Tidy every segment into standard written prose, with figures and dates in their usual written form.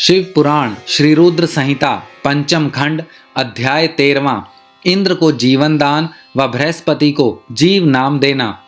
शिव पुराण श्री रुद्र संहिता पंचम खंड अध्याय 13वां। इंद्र को जीवन दान व बृहस्पति को जीव नाम देना।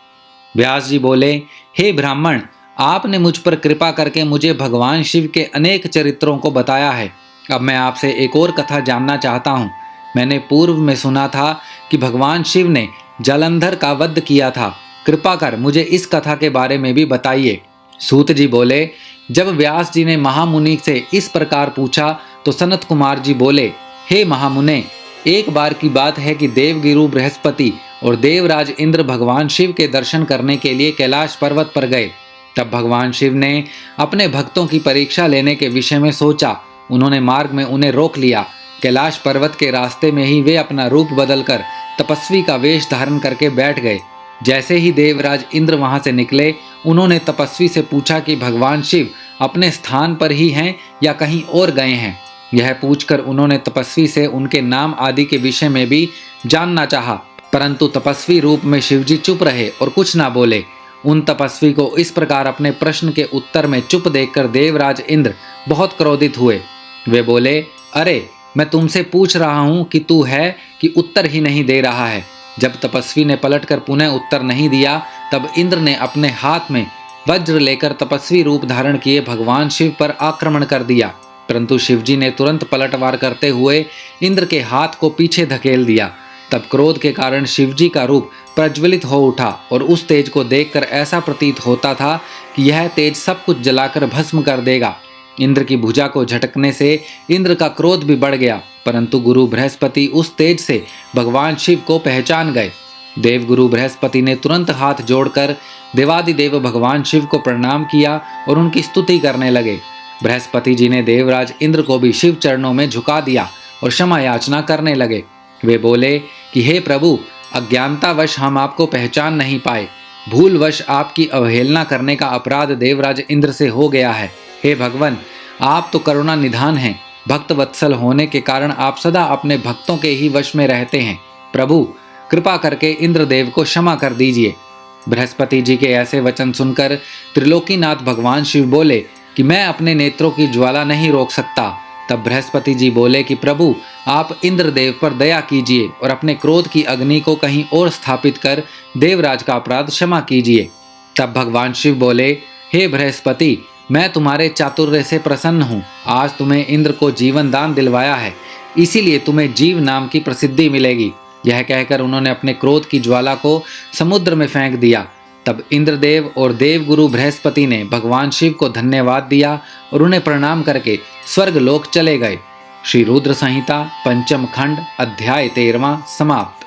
व्यास जी बोले, हे ब्राह्मण, आपने मुझ पर कृपा करके मुझे भगवान शिव के अनेक चरित्रों को बताया है। अब मैं आपसे एक और कथा जानना चाहता हूँ। मैंने पूर्व में सुना था कि भगवान शिव ने जलंधर का वध किया था। कृपा कर मुझे इस कथा के बारे में भी बताइए। सूत जी बोले, जब व्यास जी ने महामुनि से इस प्रकार पूछा तो सनत कुमार जी बोले, हे महामुने, एक बार की बात है कि देवगिरु बृहस्पति और देवराज इंद्र भगवान शिव के दर्शन करने के लिए कैलाश पर्वत पर गए। तब भगवान शिव ने अपने भक्तों की परीक्षा लेने के विषय में सोचा। उन्होंने मार्ग में उन्हें रोक लिया। कैलाश पर्वत के रास्ते में ही वे अपना रूप बदलकर तपस्वी का वेश धारण करके बैठ गए। जैसे ही देवराज इंद्र वहां से निकले, उन्होंने तपस्वी से पूछा कि भगवान शिव अपने स्थान पर ही हैं या कहीं और गए हैं। यह पूछकर उन्होंने तपस्वी से उनके नाम आदि के विषय में भी जानना चाहा, परंतु तपस्वी रूप में शिवजी चुप रहे और कुछ ना बोले। उन तपस्वी को इस प्रकार अपने प्रश्न के उत्तर में चुप देखकर देवराज इंद्र बहुत क्रोधित हुए। वे बोले, अरे, मैं तुमसे पूछ रहा हूं कि तू है कि उत्तर ही नहीं दे रहा है। जब तपस्वी ने पलटकर पुनः उत्तर नहीं दिया, तब इंद्र ने अपने हाथ में वज्र लेकर तपस्वी रूप धारण किए भगवान शिव पर आक्रमण कर दिया। परंतु शिवजी ने तुरंत पलटवार करते हुए इंद्र के हाथ को पीछे धकेल दिया। तब क्रोध के कारण शिवजी का रूप प्रज्वलित हो उठा और उस तेज को देखकर ऐसा प्रतीत होता था कि यह तेज सब कुछ जलाकर भस्म कर देगा। इंद्र की भुजा को झटकने से इंद्र का क्रोध भी बढ़ गया, परंतु गुरु बृहस्पति उस तेज से भगवान शिव को पहचान गए। देवगुरु बृहस्पति ने तुरंत हाथ जोड़कर देवादिदेव भगवान शिव को प्रणाम किया और उनकी स्तुति करने लगे। बृहस्पति जी ने देवराज इंद्र को भी शिव चरणों में झुका दिया और क्षमा याचना करने लगे। वे बोले कि हे प्रभु, अज्ञानतावश हम आपको पहचान नहीं पाए। भूलवश आपकी अवहेलना करने का अपराध देवराज इंद्र से हो गया है। हे भगवान, आप तो करुणा निधान हैं। भक्त वत्सल होने के कारण आप सदा अपने भक्तों के ही वश में रहते हैं। प्रभु, कृपा करके इंद्रदेव को क्षमा कर दीजिए। बृहस्पति जी के ऐसे वचन सुनकर त्रिलोकीनाथ भगवान शिव बोले कि मैं अपने नेत्रों की ज्वाला नहीं रोक सकता। तब बृहस्पति जी बोले कि प्रभु, आप इंद्रदेव पर दया कीजिए और अपने क्रोध की अग्नि को कहीं और स्थापित कर देवराज का अपराध क्षमा कीजिए। तब भगवान शिव बोले, हे बृहस्पति, मैं तुम्हारे चातुर्य से प्रसन्न हूँ। आज तुम्हें इंद्र को जीवन दान दिलवाया है, इसीलिए तुम्हें जीव नाम की प्रसिद्धि मिलेगी। यह कहकर उन्होंने अपने क्रोध की ज्वाला को समुद्र में फेंक दिया। तब इंद्रदेव और देवगुरु बृहस्पति ने भगवान शिव को धन्यवाद दिया और उन्हें प्रणाम करके स्वर्ग लोक चले गए। श्री रुद्र संहिता पंचम खंड अध्याय 13वां समाप्त।